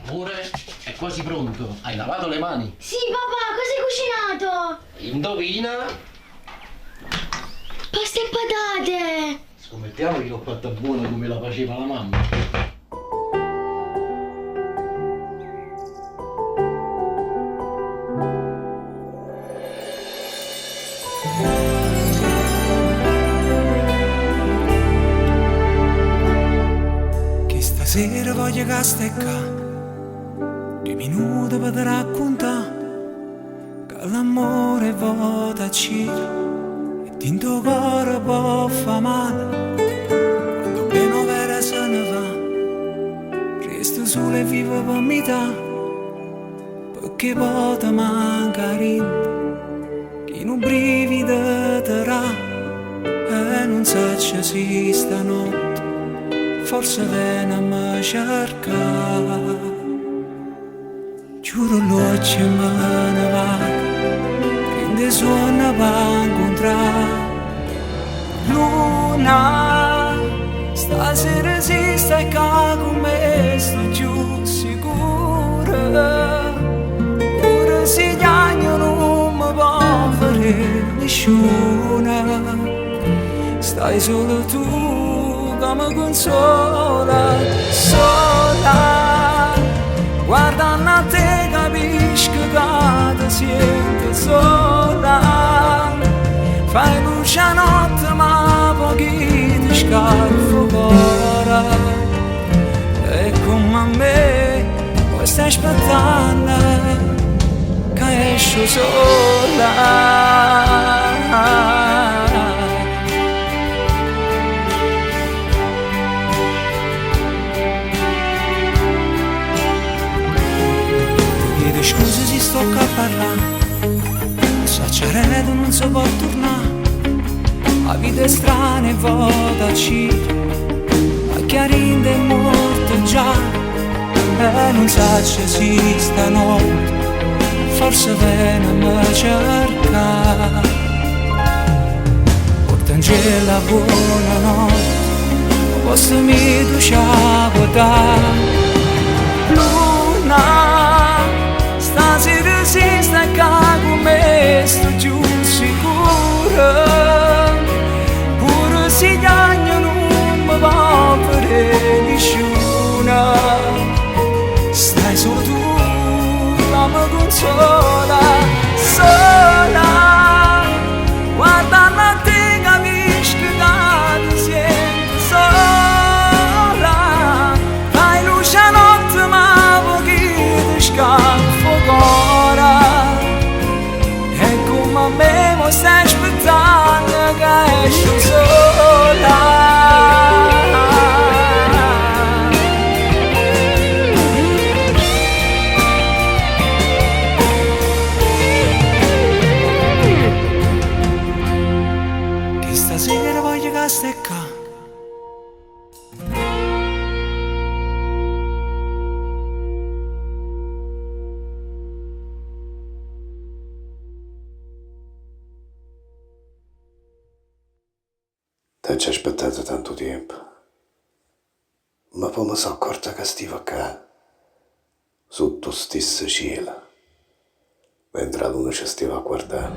Amore, è quasi pronto. Hai lavato le mani? Sì, papà, cosa hai cucinato? Indovina? Pasta e patate. Scommettiamo che l'ho fatta buona come la faceva la mamma. Che stasera voglio che stecca 2 minuti per te raccontare che l'amore vota gira e tinto cuore può fa male quando primavera se ne va resto solo e vivo per metà perché poi ti manca chi non brivida terrà e non sa se stanotte forse viene a me cercare. Giuro l'occhio me ne va, prende suona va incontrare. Luna, stasera esiste e con me sto giù sicura. Pure se gli anni non mi può fare nessuna. Stai solo tu che mi consola, sola. Guardando a te capisco che ti senti sola. Fai luce a notte ma pochi ti scalfo ora. E come a me poi stai aspettando che esco sola. Scusa se sto a parlare, s'acciaredo non si può tornare, la vita è strana e vota cita, la chiarinda è morta già, e non sa se si stanotte, forse viene a me cercare, porta in cielo la buonanotte, posso mi duciamo dare, luna. Stasera esiste e con me sto giù sicura. Pure se gli anni non mi va per nessuna. Stai solo tu, la mi consola, sola. Guardando a te capisco che ti senti sola. Fai luce a notte ma pochi ti scappa. E come a me mi stai aspettando che esco sola. Che stasera voglio che stecca. Ti ho aspettato tanto tempo, ma poi mi sono accorta che stivo qua, sotto stesso cielo, mentre la luna ci stava a guardare.